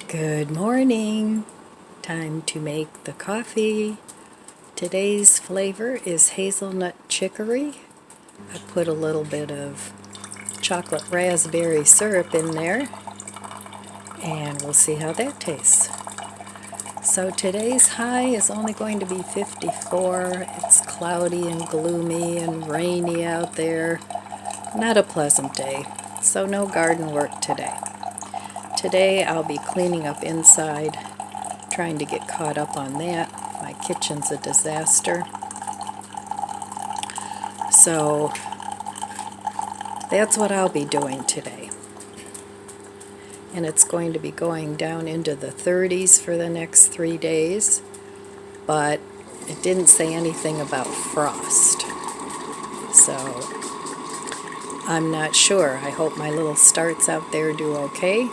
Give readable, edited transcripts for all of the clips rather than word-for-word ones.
Good morning. Time to make the coffee. Today's flavor is hazelnut chicory. I put a little bit of chocolate raspberry syrup in there, and we'll see how that tastes. So today's high is only going to be 54. It's cloudy and gloomy and rainy out there. Not a pleasant day, so no garden work today. Today I'll be cleaning up inside, trying to get caught up on that. My kitchen's a disaster. So that's what I'll be doing today. And it's going to be going down into the 30s for the next 3 days, but it didn't say anything about frost. So I'm not sure. I hope my little starts out there do okay.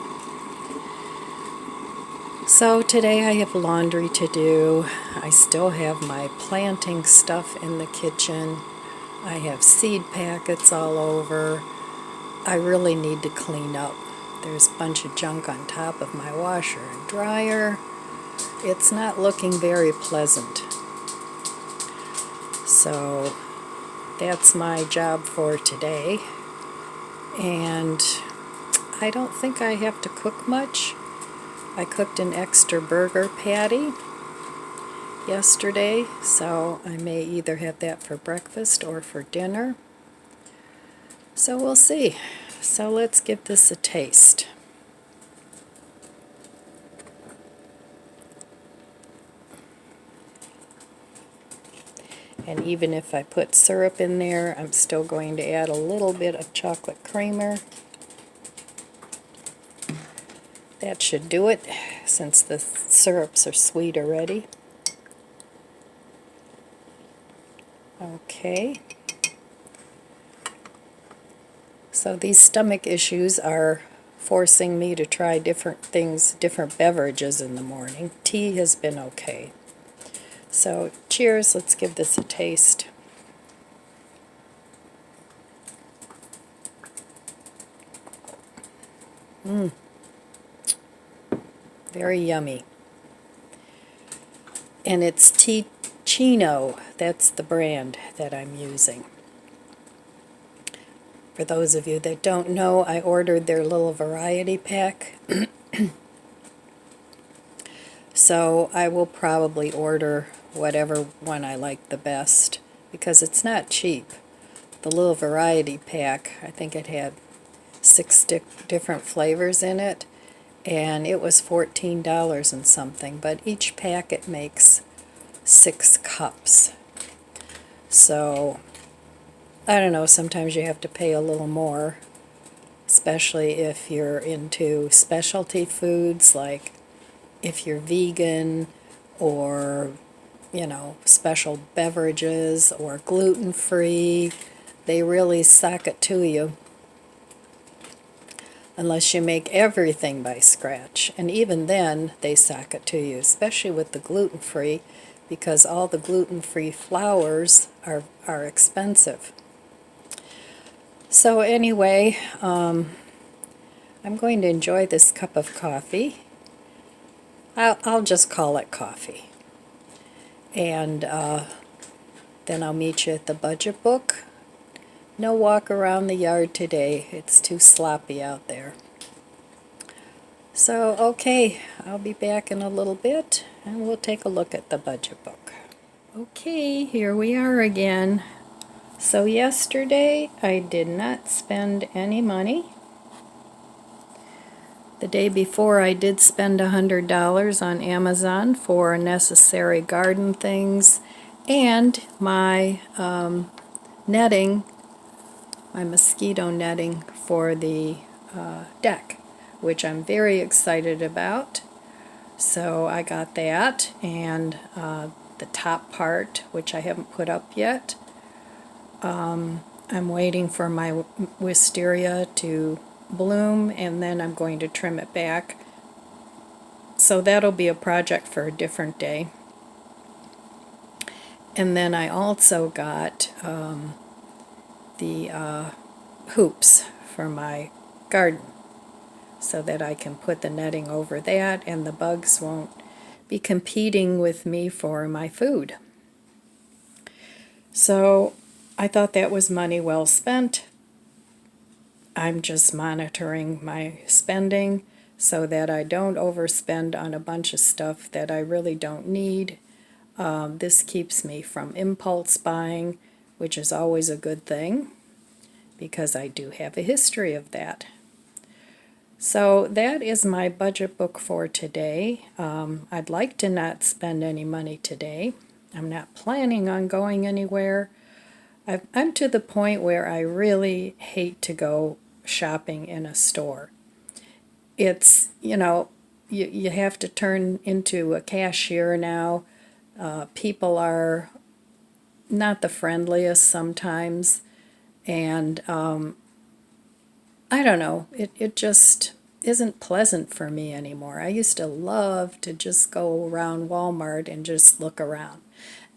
So today I have laundry to do. I still have my planting stuff in the kitchen. I have seed packets all over. I really need to clean up. There's a bunch of junk on top of my washer and dryer. It's not looking very pleasant. So that's my job for today. And I don't think I have to cook much. I cooked an extra burger patty yesterday, so I may either have that for breakfast or for dinner. So we'll see. So let's give this a taste. And even if I put syrup in there, I'm still going to add a little bit of chocolate creamer. That should do it, since the syrups are sweet already. Okay. So these stomach issues are forcing me to try different things, different beverages in the morning. Tea has been okay. So cheers, let's give this a taste. Very yummy. And it's Chino, that's the brand that I'm using. For those of you that don't know, I ordered their little variety pack. So I will probably order whatever one I like the best, because it's not cheap. The little variety pack, I think it had 6 different flavors in it, and it was $14 and something, but each packet makes 6 cups. So I don't know, sometimes you have to pay a little more, especially if you're into specialty foods, like if you're vegan, or, you know, special beverages, or gluten-free. They really sock it to you, unless you make everything by scratch. And even then, they sock it to you, especially with the gluten-free, because all the gluten-free flours are expensive. So anyway, I'm going to enjoy this cup of coffee. I'll just call it coffee. And then I'll meet you at the budget book. No walk around the yard today. It's too sloppy out there. So, okay, I'll be back in a little bit, and we'll take a look at the budget book. Okay, here we are again. So yesterday I did not spend any money. The day before I did spend $100 on Amazon for necessary garden things and my netting, my mosquito netting for the deck, which I'm very excited about. So I got that, and the top part, which I haven't put up yet. I'm waiting for my wisteria to bloom, and then I'm going to trim it back. So that'll be a project for a different day. And then I also got the hoops for my garden. so that I can put the netting over that and the bugs won't be competing with me for my food. So I thought that was money well spent. I'm just monitoring my spending so that I don't overspend on a bunch of stuff that I really don't need. This keeps me from impulse buying, which is always a good thing because I do have a history of that. So that is my budget book for today. I'd like to not spend any money today. I'm not planning on going anywhere. I'm to the point where I really hate to go shopping in a store. It's, you have to turn into a cashier now. People are not the friendliest sometimes, and I don't know, it just isn't pleasant for me anymore. I used to love to just go around Walmart and just look around.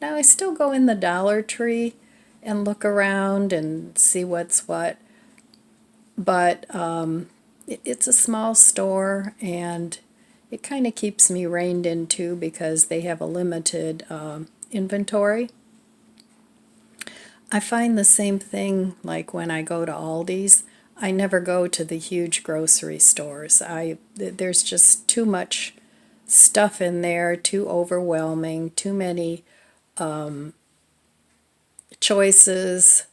Now I still go in the Dollar Tree and look around and see what's what, but it's a small store and it kind of keeps me reined in too because they have a limited inventory. I find the same thing like when I go to Aldi's. I never go to the huge grocery stores. There's just too much stuff in there, too overwhelming, too many choices,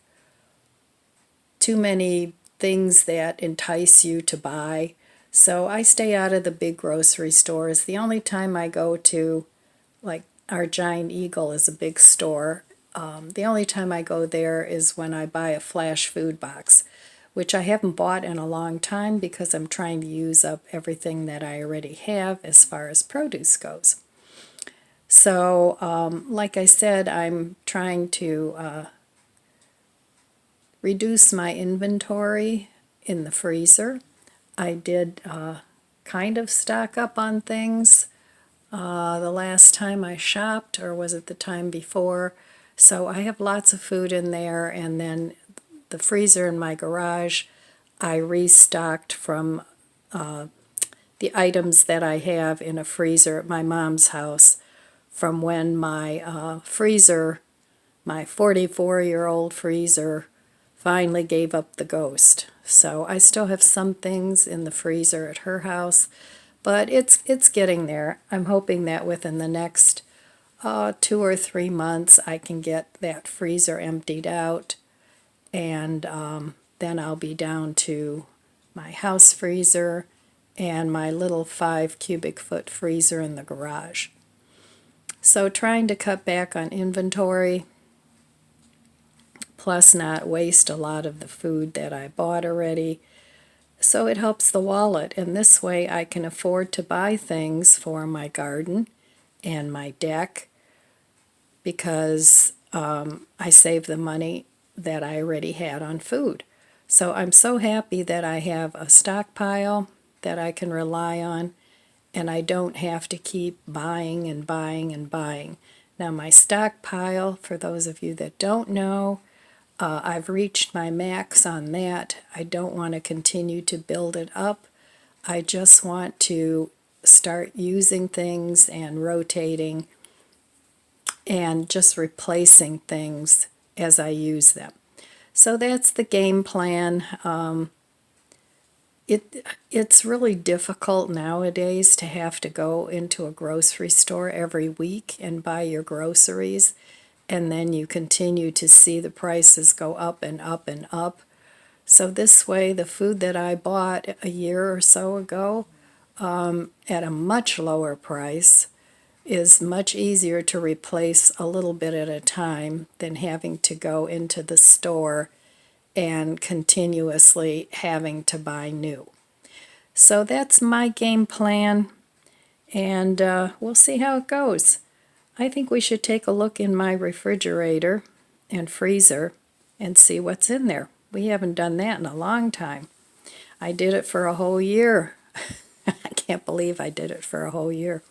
too many things that entice you to buy. So I stay out of the big grocery stores. The only time I go to, like our Giant Eagle is a big store, the only time I go there is when I buy a flash food box, which I haven't bought in a long time because I'm trying to use up everything that I already have as far as produce goes. So, like I said, I'm trying to reduce my inventory in the freezer. I did kind of stock up on things the last time I shopped, or was it the time before? So I have lots of food in there, and then the freezer in my garage, I restocked from the items that I have in a freezer at my mom's house from when my freezer, my 44-year-old freezer, finally gave up the ghost. So I still have some things in the freezer at her house, but it's getting there. I'm hoping that within the next 2 or 3 months I can get that freezer emptied out, and then I'll be down to my house freezer and my little 5 cubic foot freezer in the garage. So trying to cut back on inventory, plus not waste a lot of the food that I bought already. So it helps the wallet, and this way I can afford to buy things for my garden and my deck because I save the money that I already had on food. So I'm so happy that I have a stockpile that I can rely on, and I don't have to keep buying and buying and buying. Now my stockpile, for those of you that don't know, I've reached my max on that. I don't want to continue to build it up. I just want to start using things and rotating and just replacing things as I use them. So that's the game plan. It's really difficult nowadays to have to go into a grocery store every week and buy your groceries, and then you continue to see the prices go up and up and up. So this way, the food that I bought a year or so ago at a much lower price is much easier to replace a little bit at a time than having to go into the store and continuously having to buy new. So that's my game plan, and we'll see how it goes. I think we should take a look in my refrigerator and freezer and see what's in there. We haven't done that in a long time. I did it for a whole year. I can't believe I did it for a whole year.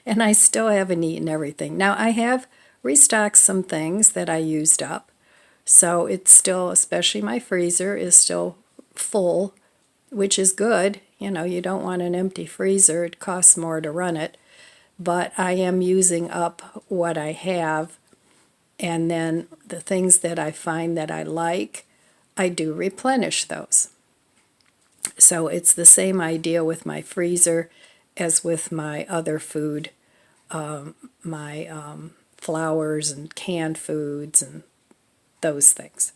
And I still haven't eaten everything. Now, I have restocked some things that I used up. So it's still, especially my freezer, is still full which is good. You know, you don't want an empty freezer. It costs more to run it. But I am using up what I have, and then the things that I find that I like, I do replenish those. So it's the same idea with my freezer as with my other food, my flours and canned foods and those things.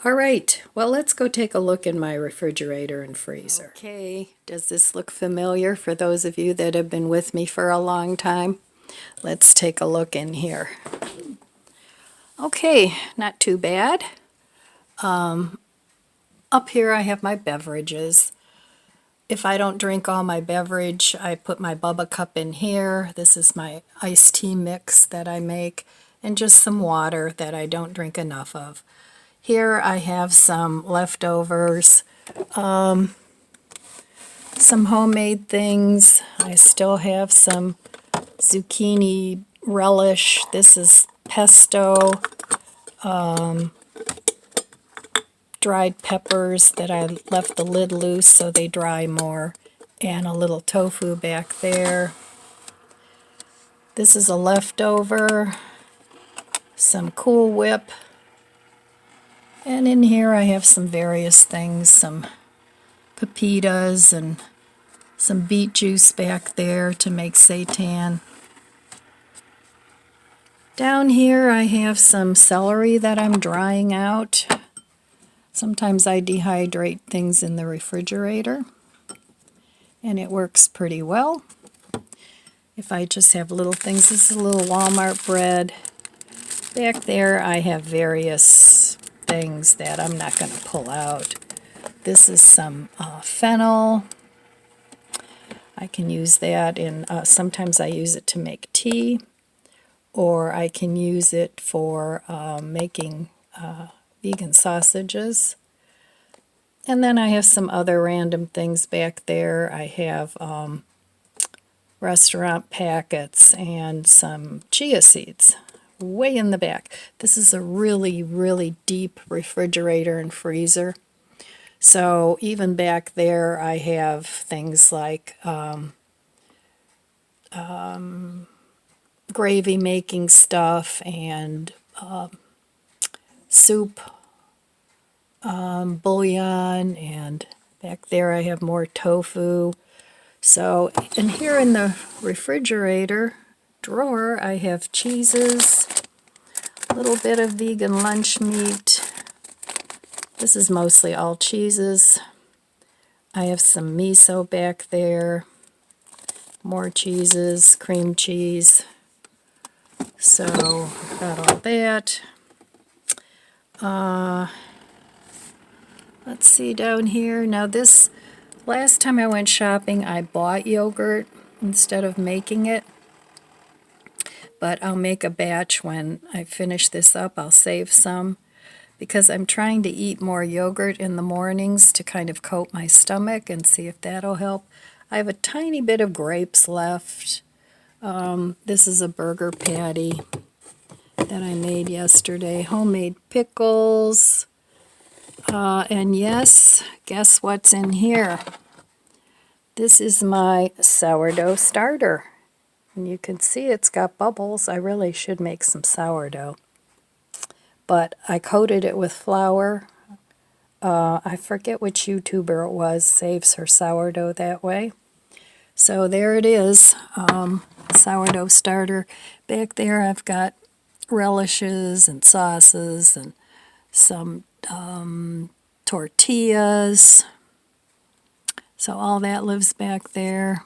All right, well, let's go take a look in my refrigerator and freezer. Okay, does this look familiar for those of you that have been with me for a long time? Let's take a look in here. Okay, not too bad. Up here I have my beverages. If I don't drink all my beverage, I put my Bubba cup in here. This is my iced tea mix that I make, and just some water that I don't drink enough of. Here I have some leftovers, some homemade things. I still have some zucchini relish. This is pesto, dried peppers that I left the lid loose so they dry more, and a little tofu back there. This is a leftover, some Cool Whip. And in here I have some various things, some pepitas and some beet juice back there to make seitan. Down here I have some celery that I'm drying out. Sometimes I dehydrate things in the refrigerator, and it works pretty well. If I just have little things, this is a little Walmart bread. Back there I have various things that I'm not going to pull out. This is some fennel. I can use that in, sometimes I use it to make tea, or I can use it for making vegan sausages. And then I have some other random things back there. I have restaurant packets and some chia seeds way in the back. This is a really, really deep refrigerator and freezer. So even back there I have things like gravy making stuff and soup, bouillon, and back there I have more tofu. So, and here in the refrigerator drawer I have cheeses, a little bit of vegan lunch meat. This is mostly all cheeses. I have some miso back there, more cheeses, cream cheese. So, got all that. Let's see down here. Now this, last time I went shopping I bought yogurt instead of making it. But I'll make a batch when I finish this up. I'll save some, because I'm trying to eat more yogurt in the mornings to kind of coat my stomach and see if that'll help. I have a tiny bit of grapes left. This is a burger patty that I made yesterday. Homemade pickles. And yes, guess what's in here? This is my sourdough starter. And you can see it's got bubbles. I really should make some sourdough. But I coated it with flour. I forget which YouTuber it was, saves her sourdough that way. So there it is, sourdough starter. Back there I've got relishes and sauces and some tortillas. So all that lives back there.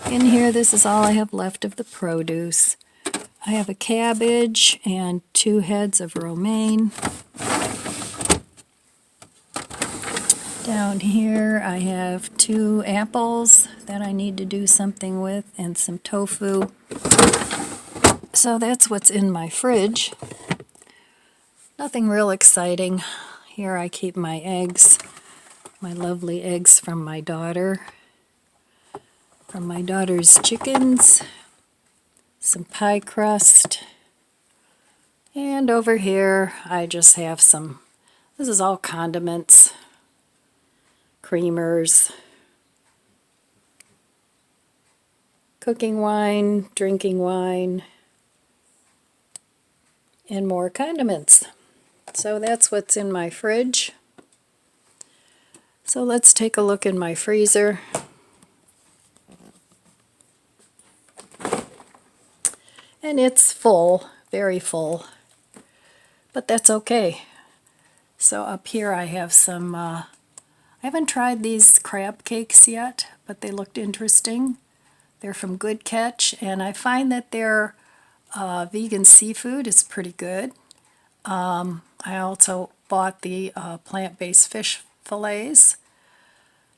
In here, this is all I have left of the produce. I have a cabbage and 2 heads of romaine. Down here I have 2 apples that I need to do something with, and some tofu. So that's what's in my fridge. Nothing real exciting. Here I keep my eggs, my lovely eggs from my daughter. From my daughter's chickens. Some pie crust. And over here I just have some, this is all condiments. creamers, cooking wine, drinking wine, and more condiments. So that's what's in my fridge. So let's take a look in my freezer. And it's full, very full, but that's okay. So up here I have some, I haven't tried these crab cakes yet, but they looked interesting. They're from Good Catch, and I find that their vegan seafood is pretty good. I also bought the plant-based fish fillets.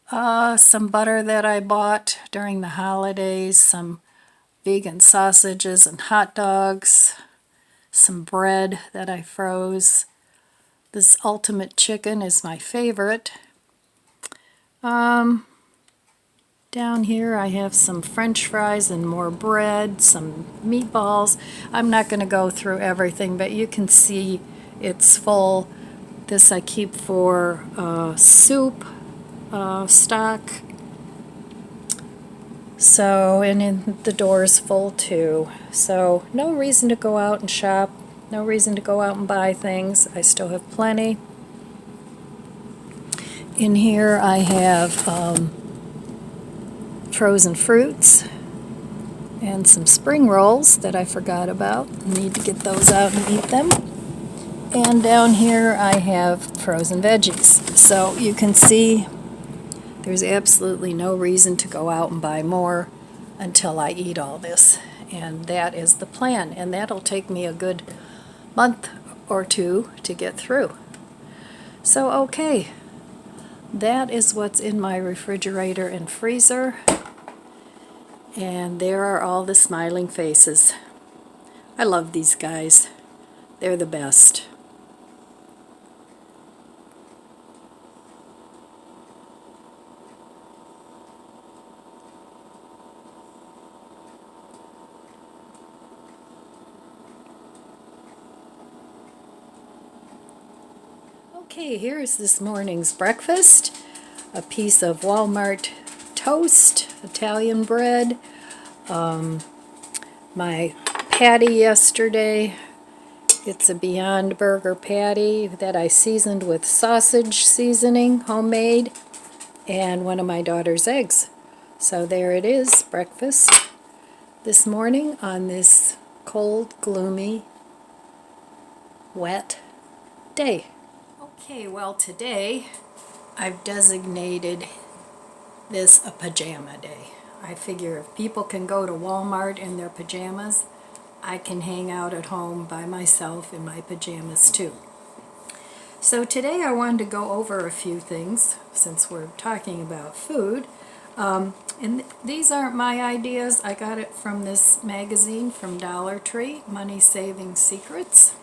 Some butter that I bought during the holidays, some vegan sausages and hot dogs, some bread that I froze. This ultimate chicken is my favorite. Down here I have some French fries and more bread, some meatballs. I'm not going to go through everything, but you can see it's full. This I keep for soup, stock. So, and the door's full too. So, no reason to go out and shop. No reason to go out and buy things. I still have plenty. In here I have frozen fruits and some spring rolls that I forgot about. Need to get those out and eat them. And down here I have frozen veggies. So you can see there's absolutely no reason to go out and buy more until I eat all this. And that is the plan. And that'll take me a good month or two to get through. So okay, that is what's in my refrigerator and freezer. And there are all the smiling faces. I love these guys. They're the best. Okay, here's this morning's breakfast. A piece of Walmart toast, Italian bread, my patty yesterday. It's a Beyond Burger patty that I seasoned with sausage seasoning, homemade, and one of my daughter's eggs. So there it is, breakfast this morning on this cold, gloomy, wet day. Okay, well today I've designated this a pajama day. I figure if people can go to Walmart in their pajamas, I can hang out at home by myself in my pajamas too. So today I wanted to go over a few things since we're talking about food. And these aren't my ideas. I got it from this magazine from Dollar Tree, Money Saving Secrets.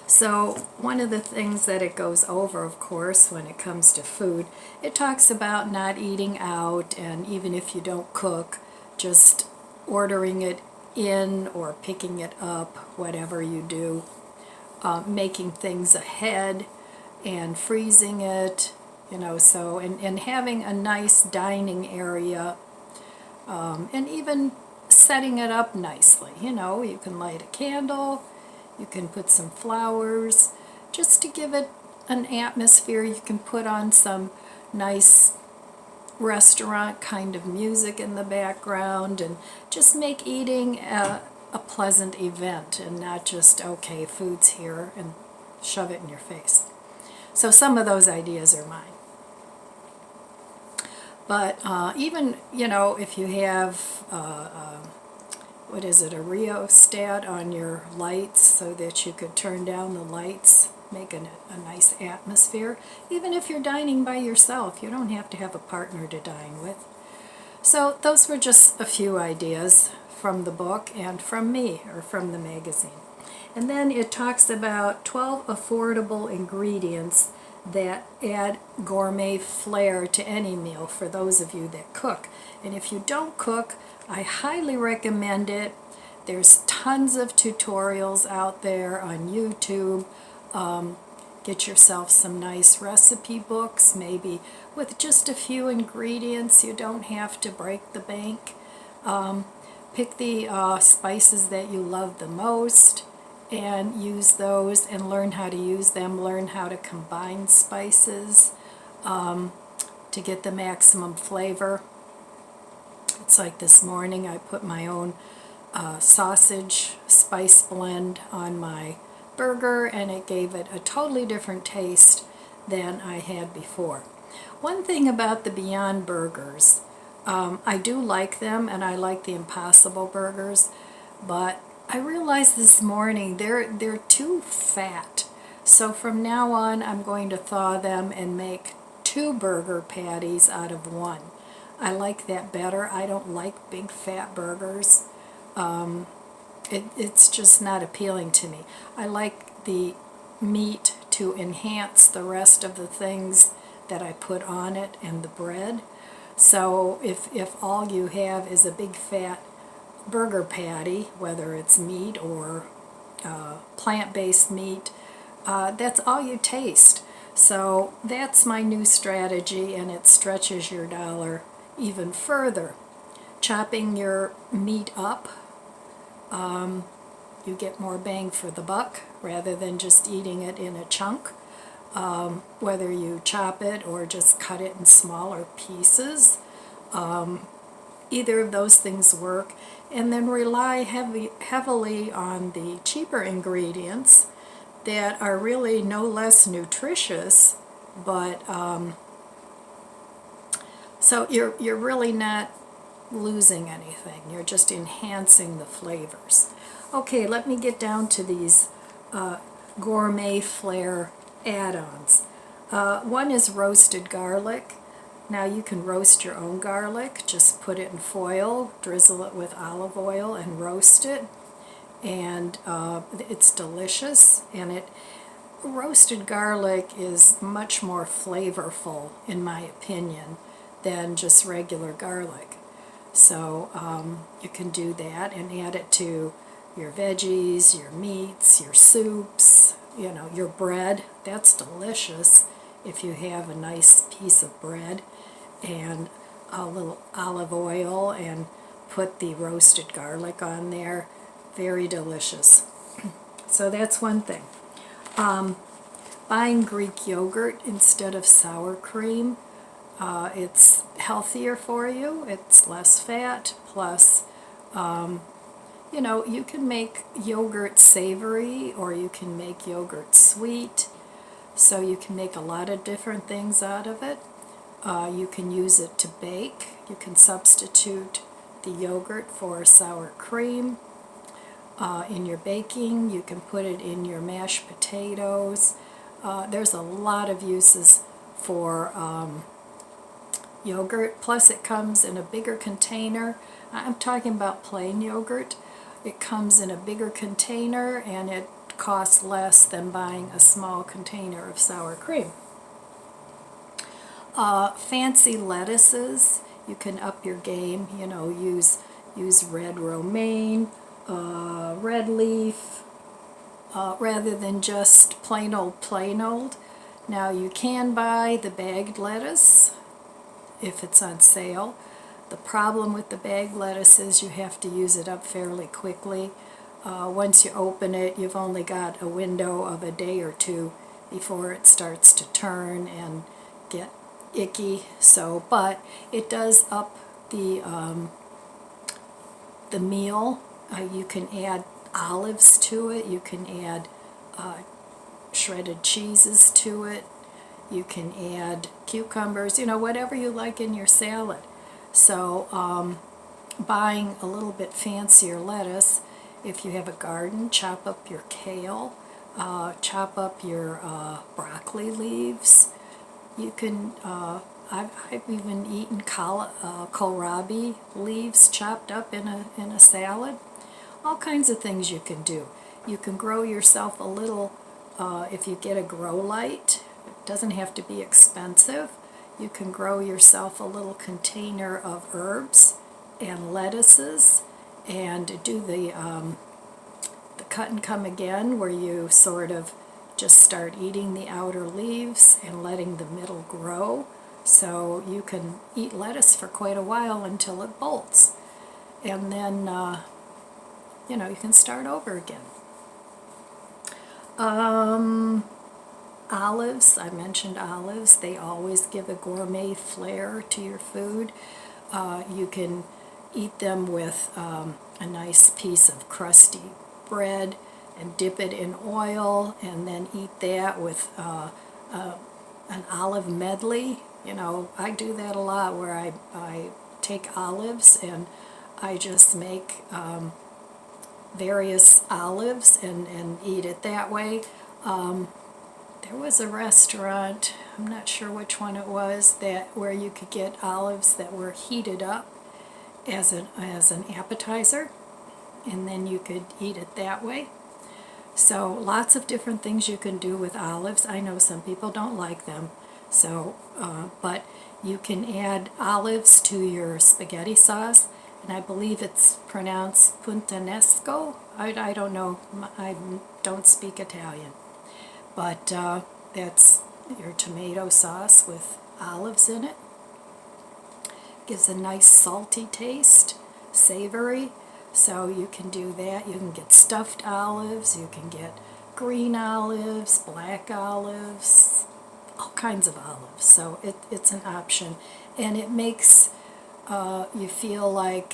So one of the things that it goes over, of course, when it comes to food, it talks about not eating out, and even if you don't cook, just ordering it in or picking it up, whatever you do, making things ahead and freezing it, you know, so, and having a nice dining area, and even setting it up nicely. You know, you can light a candle, you can put some flowers, just to give it an atmosphere. You can put on some nice restaurant kind of music in the background and just make eating a pleasant event and not just, okay, food's here and shove it in your face. So some of those ideas are mine. But even, you know, if you have what is it, a rheostat on your lights so that you could turn down the lights, make a nice atmosphere. Even if you're dining by yourself, you don't have to have a partner to dine with. So those were just a few ideas from the book and from me, or from the magazine. And then it talks about 12 affordable ingredients that add gourmet flair to any meal for those of you that cook. And if you don't cook, I highly recommend it. There's tons of tutorials out there on YouTube. Get yourself some nice recipe books, maybe with just a few ingredients. You don't have to break the bank. Pick the spices that you love the most and use those and learn how to use them. Learn how to combine spices to get the maximum flavor. It's like this morning I put my own sausage spice blend on my burger, and it gave it a totally different taste than I had before. One thing about the Beyond Burgers, I do like them, and I like the Impossible Burgers, but I realized this morning they're too fat. So from now on, I'm going to thaw them and make 2 burger patties out of 1. I like that better. I don't like big fat burgers. It's just not appealing to me. I like the meat to enhance the rest of the things that I put on it and the bread. So if all you have is a big fat burger patty, whether it's meat or plant-based meat, that's all you taste. So that's my new strategy, and it stretches your dollar even further. Chopping your meat up, you get more bang for the buck rather than just eating it in a chunk. Whether you chop it or just cut it in smaller pieces, either of those things work. And then rely heavily on the cheaper ingredients that are really no less nutritious, but so you're really not losing anything. You're just enhancing the flavors. Okay, let me get down to these gourmet flair add-ons. One is roasted garlic. Now you can roast your own garlic. Just put it in foil, drizzle it with olive oil, and roast it. And it's delicious. And roasted garlic is much more flavorful, in my opinion, than just regular garlic. So you can do that and add it to your veggies, your meats, your soups, you know, your bread. That's delicious if you have a nice piece of bread and a little olive oil and put the roasted garlic on there. Very delicious. So that's one thing. Buying Greek yogurt instead of sour cream. It's healthier for you, it's less fat, plus, you know, you can make yogurt savory or you can make yogurt sweet, so you can make a lot of different things out of it. You can use it to bake. You can substitute the yogurt for sour cream in your baking. You can put it in your mashed potatoes. There's a lot of uses for yogurt, plus it comes in a bigger container. I'm talking about plain yogurt. It comes in a bigger container and it costs less than buying a small container of sour cream. Fancy lettuces, you can up your game, you know, use red romaine, red leaf, rather than just plain old. Now you can buy the bagged lettuce if it's on sale. The problem with the bagged lettuce is you have to use it up fairly quickly. Once you open it, you've only got a window of a day or two before it starts to turn and get icky. So, but it does up the meal. You can add olives to it. You can add shredded cheeses to it. You can add cucumbers, you know, whatever you like in your salad. So buying a little bit fancier lettuce, if you have a garden, chop up your kale, chop up your broccoli leaves. You can, I've even eaten kohlrabi leaves chopped up in a salad. All kinds of things you can do. You can grow yourself a little, if you get a grow light. It doesn't have to be expensive. You can grow yourself a little container of herbs and lettuces and do the cut and come again, where you sort of just start eating the outer leaves and letting the middle grow. So you can eat lettuce for quite a while until it bolts. And then, you can start over again. Olives, I mentioned olives. They always give a gourmet flair to your food. You can eat them with a nice piece of crusty bread and dip it in oil, and then eat that with an olive medley. I do that a lot, where I take olives and I just make various olives and eat it that way. There was a restaurant, I'm not sure which one it was, where you could get olives that were heated up as an appetizer, and then you could eat it that way. So lots of different things you can do with olives. I know some people don't like them, but you can add olives to your spaghetti sauce, and I believe it's pronounced puntanesco. I don't know, I don't speak Italian, but that's your tomato sauce with olives in it. Gives a nice salty taste, savory. So you can do that. You can get stuffed olives, you can get green olives, black olives, all kinds of olives. So it's an option, and it makes you feel like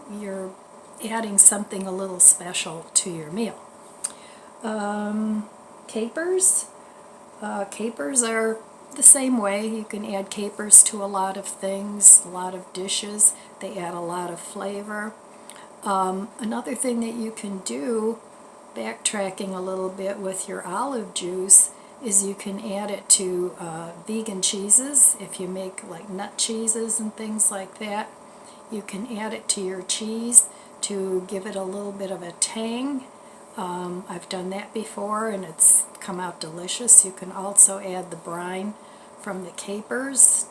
you're adding something a little special to your meal. Capers. Capers are the same way. You can add capers to a lot of things, a lot of dishes. They add a lot of flavor. Another thing that you can do, backtracking a little bit with your olive juice, is you can add it to vegan cheeses. If you make like nut cheeses and things like that, you can add it to your cheese to give it a little bit of a tang. I've done that before and it's come out delicious. You can also add the brine from the capers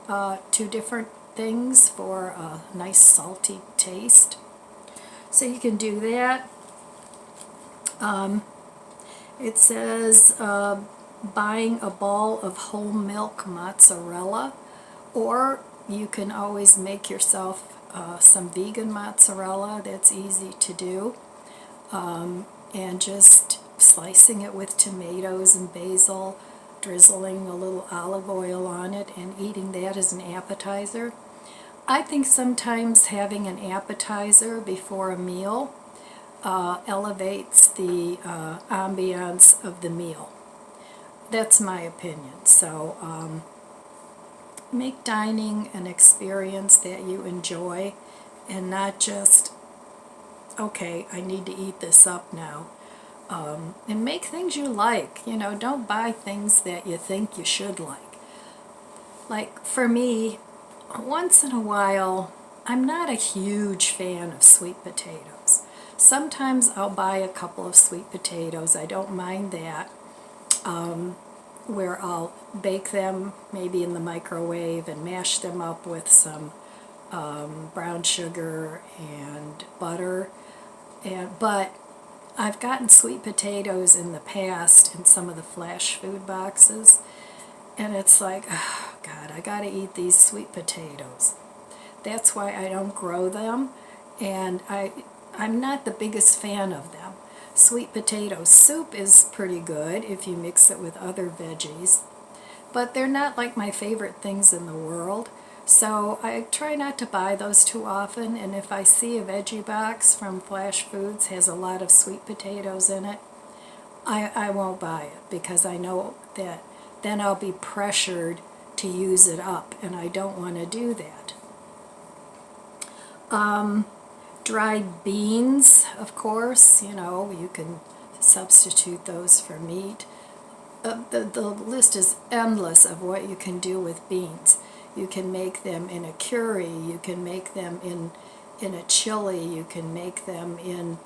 to different things for a nice salty taste. So you can do that. It says buying a ball of whole milk mozzarella, or you can always make yourself some vegan mozzarella. That's easy to do. And just slicing it with tomatoes and basil, drizzling a little olive oil on it, and eating that as an appetizer. I think sometimes having an appetizer before a meal elevates the ambiance of the meal. That's my opinion. So make dining an experience that you enjoy, and not just, okay, I need to eat this up now. And make things you like. Don't buy things that you think you should like. Like for me, once in a while, I'm not a huge fan of sweet potatoes. Sometimes I'll buy a couple of sweet potatoes. I don't mind that. Where I'll bake them maybe in the microwave and mash them up with some brown sugar and butter. But I've gotten sweet potatoes in the past in some of the flash food boxes, and it's like, oh God, I gotta eat these sweet potatoes. That's why I don't grow them, and I'm not the biggest fan of them. Sweet potato soup is pretty good if you mix it with other veggies, but they're not like my favorite things in the world. So I try not to buy those too often, and if I see a veggie box from Flash Foods has a lot of sweet potatoes in it, I won't buy it, because I know that then I'll be pressured to use it up, and I don't want to do that. Dried beans, of course, you can substitute those for meat. The list is endless of what you can do with beans. You can make them in a curry, you can make them in a chili, you can make them in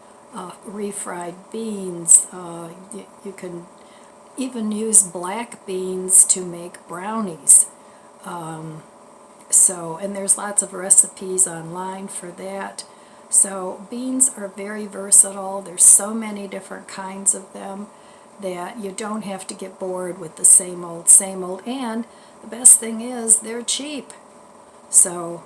refried beans, you can even use black beans to make brownies. And there's lots of recipes online for that. So beans are very versatile. There's so many different kinds of them that you don't have to get bored with the same old, and the best thing is they're cheap. So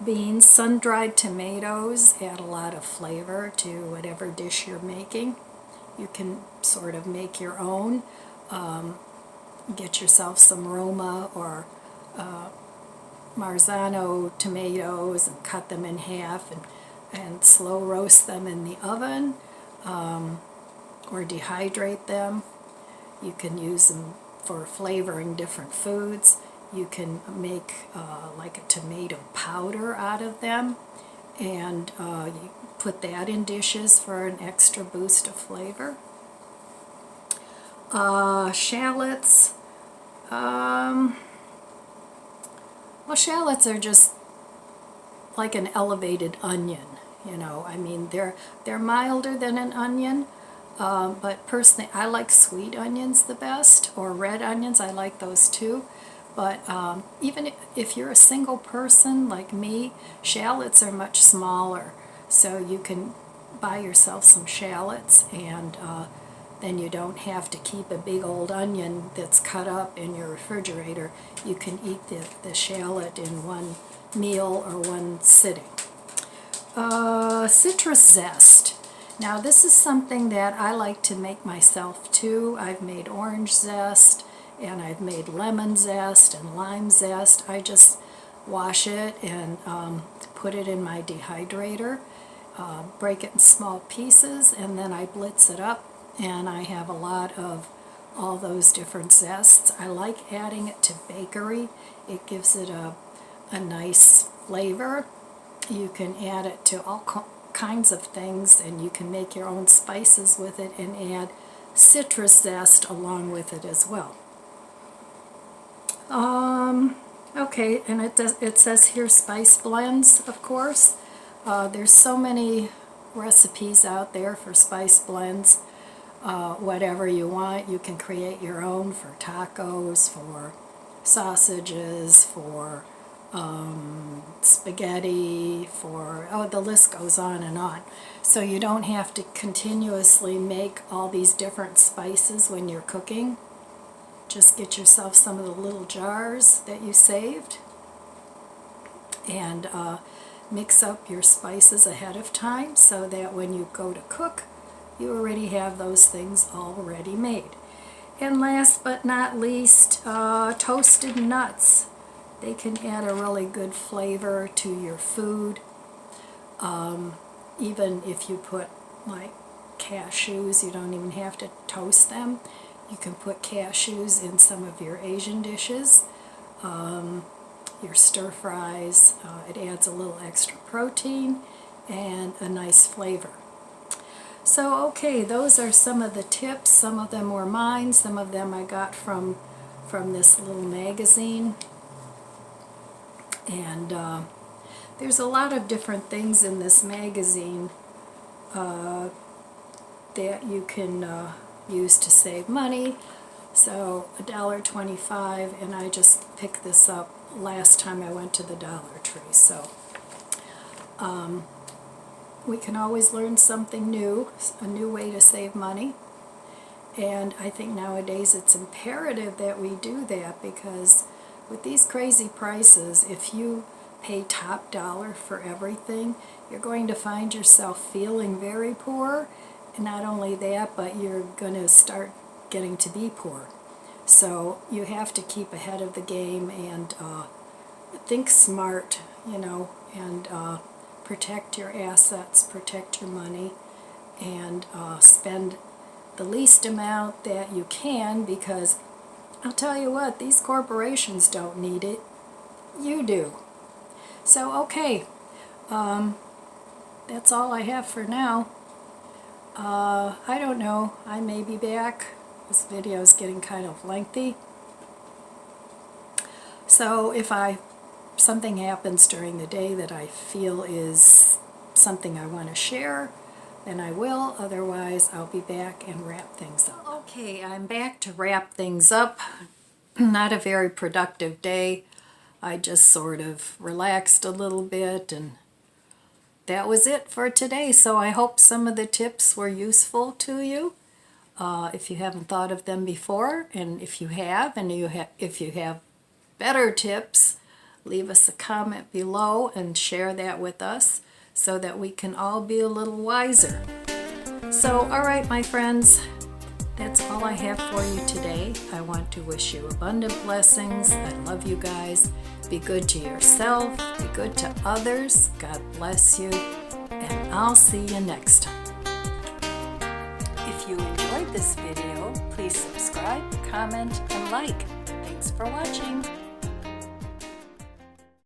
beans, sun-dried tomatoes add a lot of flavor to whatever dish you're making. You can sort of make your own. Get yourself some Roma or Marzano tomatoes and cut them in half and slow roast them in the oven, or dehydrate them. You can use them for flavoring different foods. You can make like a tomato powder out of them, and you put that in dishes for an extra boost of flavor. Shallots. Well, shallots are just like an elevated onion, you know. I mean, they're milder than an onion, but personally, I like sweet onions the best, or red onions. I like those too. But even if you're a single person like me, shallots are much smaller, so you can buy yourself some shallots, and then you don't have to keep a big old onion that's cut up in your refrigerator. You can eat the shallot in one meal or one sitting. Citrus zest. Now this is something that I like to make myself too. I've made orange zest, and I've made lemon zest and lime zest. I just wash it and put it in my dehydrator, break it in small pieces, and then I blitz it up, and I have a lot of all those different zests. I like adding it to bakery. It gives it a nice flavor. You can add it to all kinds of things, and you can make your own spices with it and add citrus zest along with it as well. Okay, and it says here spice blends, of course. There's so many recipes out there for spice blends. Whatever you want, you can create your own for tacos, for sausages, for spaghetti, for, oh, the list goes on and on. So you don't have to continuously make all these different spices when you're cooking. Just get yourself some of the little jars that you saved, and mix up your spices ahead of time so that when you go to cook, you already have those things already made. And last but not least, toasted nuts. They can add a really good flavor to your food. Even if you put like cashews, you don't even have to toast them. You can put cashews in some of your Asian dishes, your stir fries. It adds a little extra protein and a nice flavor. So okay, those are some of the tips. Some of them were mine, some of them I got from this little magazine. And there's a lot of different things in this magazine that you can use to save money. So $1.25, and I just picked this up last time I went to the Dollar Tree. So we can always learn something new, a new way to save money. And I think nowadays it's imperative that we do that, because with these crazy prices, if you pay top dollar for everything, you're going to find yourself feeling very poor. And not only that, but you're going to start getting to be poor. So you have to keep ahead of the game and think smart, you know, and protect your assets, protect your money, and spend the least amount that you can, because I'll tell you what, these corporations don't need it. You do. So okay, that's all I have for now. I don't know, I may be back. This video is getting kind of lengthy. So if something happens during the day that I feel is something I want to share, then I will. Otherwise, I'll be back and wrap things up. Okay, I'm back to wrap things up. Not a very productive day. I just sort of relaxed a little bit, and that was it for today. So I hope some of the tips were useful to you. if you haven't thought of them before, and if you have, and if you have better tips, leave us a comment below and share that with us so that we can all be a little wiser. So, all right, my friends, that's all I have for you today. I want to wish you abundant blessings. I love you guys. Be good to yourself. Be good to others. God bless you. And I'll see you next time. If you enjoyed this video, please subscribe, comment, and like. Thanks for watching.